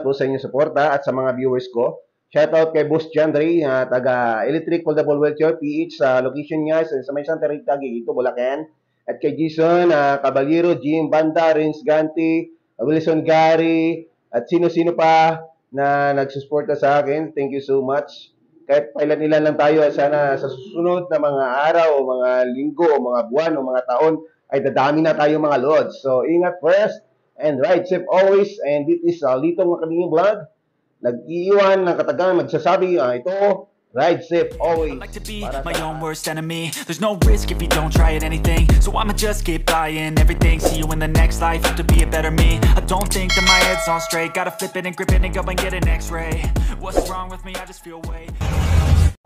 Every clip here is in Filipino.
po sa inyong suporta at sa mga viewers ko. Shoutout kay Boss John Ray, taga Electric Foldable Wheelchair PH sa location niya sa may Santa Rita, Gigito, Bulacan. At kay Jason Caballero, Jim Banda, Rins Ganti, Wilson Gary, at sino-sino pa na nagsusuporta sa akin. Thank you so much. Kahit pailan-ilan lang tayo, sana sa susunod na mga araw, mga linggo, mga buwan, o mga taon, ay dadami na tayo mga Lods. So, ingat first and ride safe always. And this is Litong Makadinging Vlog. Nag-iiwan ng katagang magsasabi, ito, ride safe always. I like to be my own worst enemy. There's no risk if you don't try at anything. So I'ma just keep buying everything. See you in the next life, have to be a better me. I don't think that my head's on straight. Gotta flip it and grip it and go and get an x-ray. What's wrong with me? I just feel weight.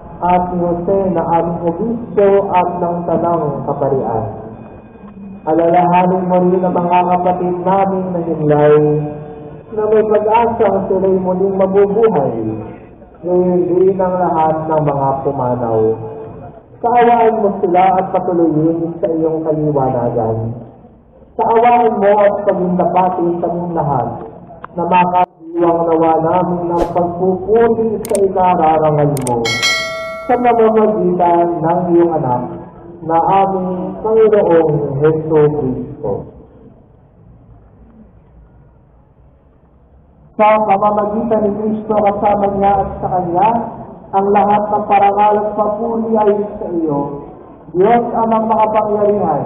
At Jose na aming obisyo at ng tanang kaparian. Alalahanin mo rin ang mga kapatid namin na hinlay na may pag-asa sila'y muling mabubuhay. Ngayon din ang lahat ng mga pumanaw. Kaawaan mo sila at patuloyin sa iyong kaliwanagan. Kaawaan mo at pagindapatin sa aming lahat na makasiwang nawa namin ng pagpupuli sa inararangal mo sa mamamagitan ng iyong anak na aming Panginoong Heso Kristo. Sa pamamagitan ni Kristo kasama niya at sa Kanya, ang lahat ng parangal at papuri ay sa iyo, Diyos Amang makapangyarihan,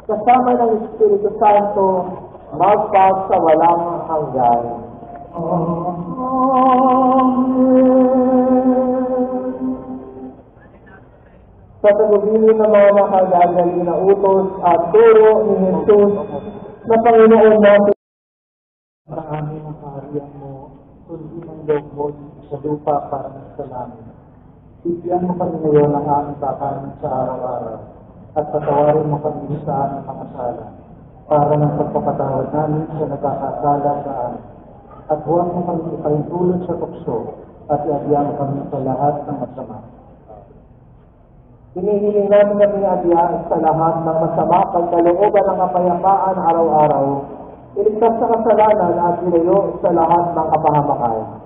kasama ng Espiritu Santo, magpas sa walang hanggan. Amen. Sa tagubilin ng mga nakagagali na utos at turo ni Jesus na Panginoon natin, marami ang kaharian mo, sundin ang loob mo sa lupa para sa langit. Bigyan mo kami ngayon ang aming kakanin sa araw-araw at patawarin mo kami sa aming mga sala para ng pagpapatawad namin sa nagkakasala sa amin. At huwag mo kami ipahintulot sa tukso at iadya mo kami sa lahat ng masama. Hinihiling namin na pinadya sa lahat ng masama pagkalooban ng kapayapaan araw-araw, iligtas sa kasalanan at ilayo sa lahat ng kapahamakan.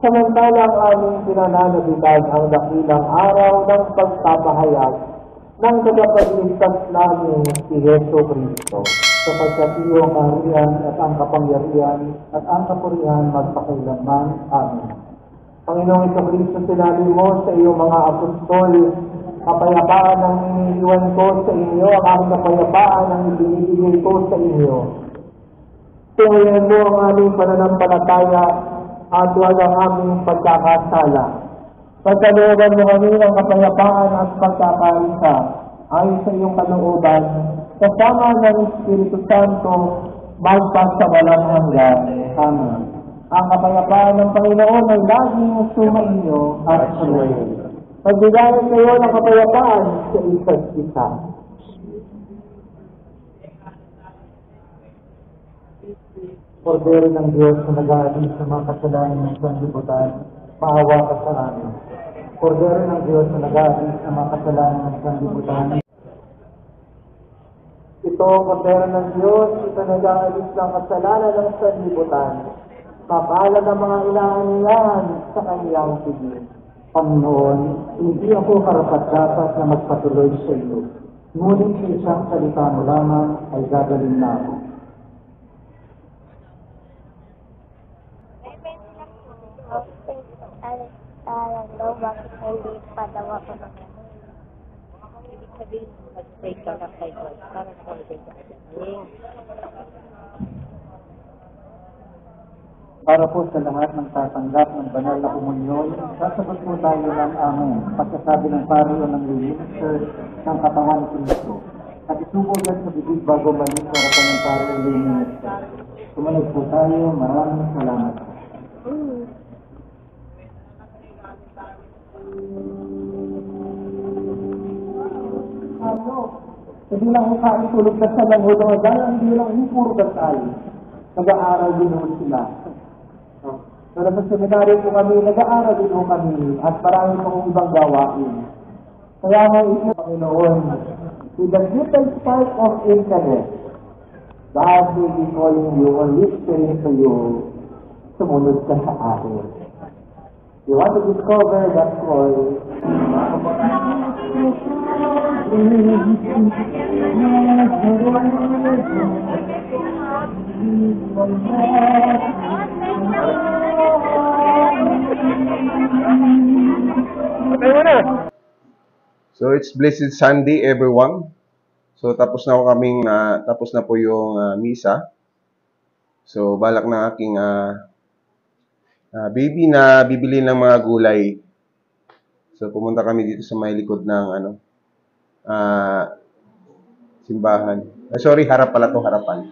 Samantalang aming pinananabitan ang dakilang araw ng pagpapahayag ng tagapagligtas namin si Heso Kristo, sapagkat iyong kaharian at ang kapangyarihan at ang kapurihan magpakailanman. Amen. Panginoong Heso Kristo, sinabi mo sa iyong mga apostol, kapayapaan ang iniiwan ko sa inyo, ang aming kapayapaan ang ibinibigay ko sa inyo. Tungayan mo ang aming pananampalataya at huwag ang aming pagkakasala. Pagkalooban mo kami ng kapayapaan at pagkakaisa ayon sa iyong kalooban, kasama ng Espiritu Santo, magpas sa walang hanggan. Amen. Ang kapayapaan ng Panginoon ay laging sumainyo at sumainyo. Magbigayan kayo ng kapayapaan sa isa't isa. Kordero ng Diyos na nag-aalis sa mga kasalanan ng sanlibutan, maawa ka sa amin. Kordero ng Diyos na nag-aalis sa mga kasalanan ng sanlibutan. Ito, Kordero ng Diyos, ito nag-aalis ng kasalanan ng sanlibutan. Mapalad ang mga inaanihan sa kanyang tigil. Panginoon, hindi ako karapat-dapat na magpatuloy sa iyo. Ngunit sa isang salita mo lamang ay gagaling na ako. Bakit hindi padawa ko ng ibig sabihin, mag-stay ka na kay God para sa Para po sa lahat ng tatanggap ng banal na komunyon, sasagot po tayo ng amen, pagkasabi ng pari o ng minister ng katawan ng Kristo. At isubugan sa bibig bago balik sa harapan ng pari o minister. Sumunod po tayo, maraming salamat. Hindi lang kain tulog ka sa lang hulong agad, hindi lang yung puro kasal. Nag-aaral din ho sila. Pero sa seminaryo po kami, nag-aaral din ho kami at marami pong ibang gawain. Kaya nga ito, Panginoon, with the deepest part of internet, God will be calling you or whispering to you sumunod ka sa akin. You want to discover that story? So it's Blessed Sunday everyone. So tapos na po yung misa. So balak na aking baby na bibili ng mga gulay. So pumunta kami dito sa may likod ng simbahan. Sorry, harap pala to, harapan.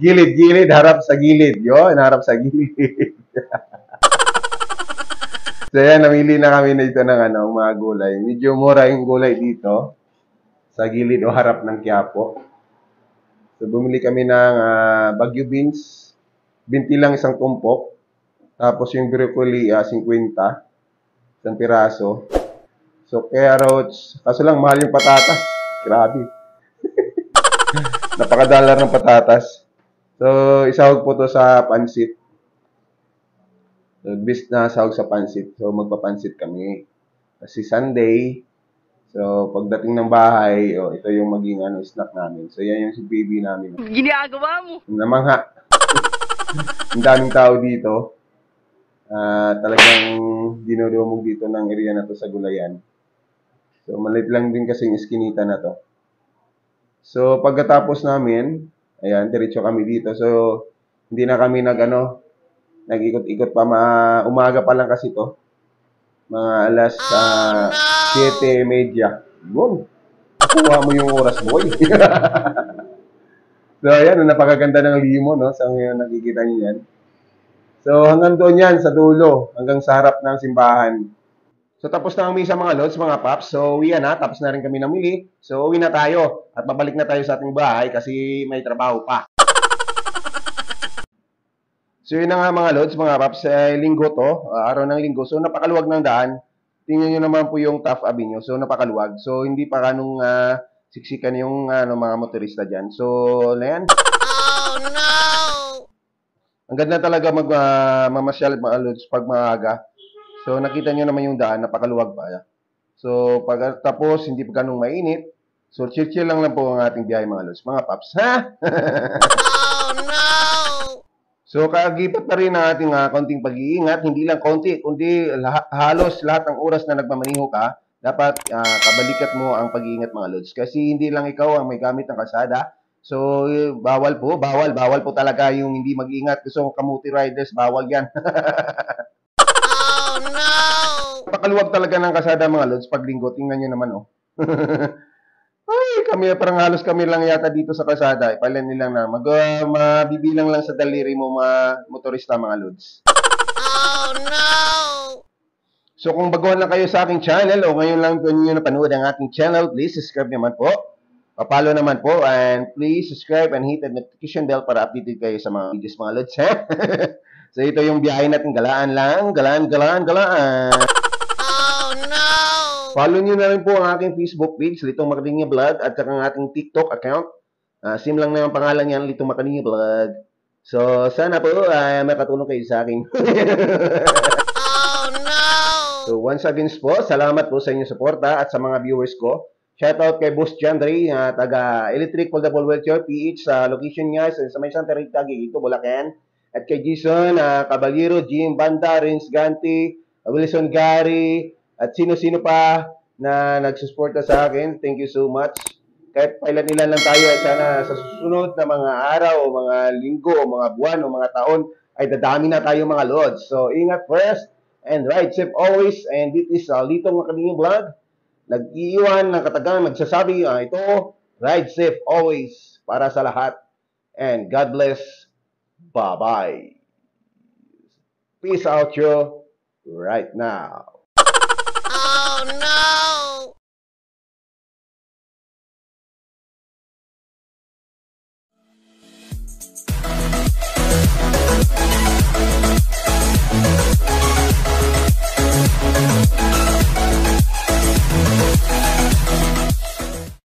Gilid, harap sa gilid. Yun, harap sa gilid. So yan, namili na kami dito ng mga gulay. Medyo mura yung gulay dito sa gilid o harap ng Quiapo. So bumili kami ng Baguio beans, 20 lang isang tumpok. Tapos yung broccoli 50, isang piraso. So carrots, kaso lang mahal yung patatas. Grabe. Napakadalar ng patatas. So isahog po to sa pansit. So, bis na sahog sa pansit. So, magpapansit kami. Kasi Sunday. So, pagdating ng bahay, ito yung maging snack namin. So, yan yung si baby namin. Ginagawa mo! Namangha. Ang daming tao dito. Talagang dinudumog dito ng area na to sa Gulayan. So, maliit lang din kasi yung iskinita na to. So, pagkatapos namin, ayan, diretso kami dito. So, hindi na kami nag-ikot-ikot pa, umaga pa lang kasi to. Mga alas 7:30. Yun. Nakuha mo yung oras, boy. So, ayan, napakaganda ng limo, no? Sa ngayon, nakikita niyo yan. So, hanggang doon yan, sa dulo. Hanggang sa harap ng simbahan. So, tapos na ang misa, mga lods, mga paps. So, uwi na. Tapos na rin kami namili. So, uwi na tayo. At babalik na tayo sa ating bahay kasi may trabaho pa. So yun na nga mga lods, mga paps, linggo to, araw ng linggo. So napakaluwag ng daan. Tingnan nyo naman po yung Taft Avenue. So napakaluwag. So hindi pa ganung siksikan yung mga motorista dyan. So na yan. Oh no! Ang ganda talaga mamasyal mga lods pag maaga. So nakita nyo naman yung daan, napakaluwag pa. So pagkatapos, hindi pa ganung mainit. So chill lang po ang ating biyahe mga lods, mga paps. Ha? Oh no! So, kaagipat na rin ang ating konting pag-iingat. Hindi lang konti, kundi halos lahat ng oras na nagmamaniho ka, dapat kabalikat mo ang pag-iingat mga lods. Kasi hindi lang ikaw ang may gamit ng kalsada. So, bawal po talaga yung hindi mag-iingat. So, kamuti riders, bawal yan. Oh, no! Pakaluwag talaga ng kalsada mga lods pag linggo. Tingnan nyo naman, oh. Ay, parang halos kami lang yata dito sa kalsada. Ipalan nilang na. Mabibilang lang sa daliri mo mga motorista, mga lods. Oh, no! So, kung baguhan lang kayo sa aking channel o ngayon lang po ninyo napanood ang aking channel, please subscribe naman po. Papalo naman po. And please subscribe and hit the notification bell para updated kayo sa mga videos, mga lods. So, ito yung biyahe natin. Galaan lang. Galaan. Oh, no! Follow nyo na rin po ang aking Facebook page, Litong Makadinya Vlog, at saka ang ating TikTok account. Sim lang na ang pangalan yan, Litong Makadinya Vlog. So, sana po makatulong kayo sa akin. Oh, no! So, once again po, salamat po sa inyong suporta at sa mga viewers ko. Shoutout kay Boss Jandre, taga Electric Foldable Wheelchair, PH, sa location niya sa may Santa Rita, Gigito, Bulacan. At kay Jason, Caballero, Jim Banda, Rins Ganti, Wilson Gary, at sino-sino pa na nagsusuporta sa akin. Thank you so much. Kahit pailan-ilan lang tayo, at sana sa susunod na mga araw, o mga linggo, o mga buwan, o mga taon, ay dadami na tayo mga lods. So, ingat first, and ride safe always. And this is Litong Makadinya Vlog. Nag-iiwan ng katagang nagsasabi, ito, ride safe always para sa lahat. And God bless. Bye-bye. Peace out, yo, right now. Oh, no!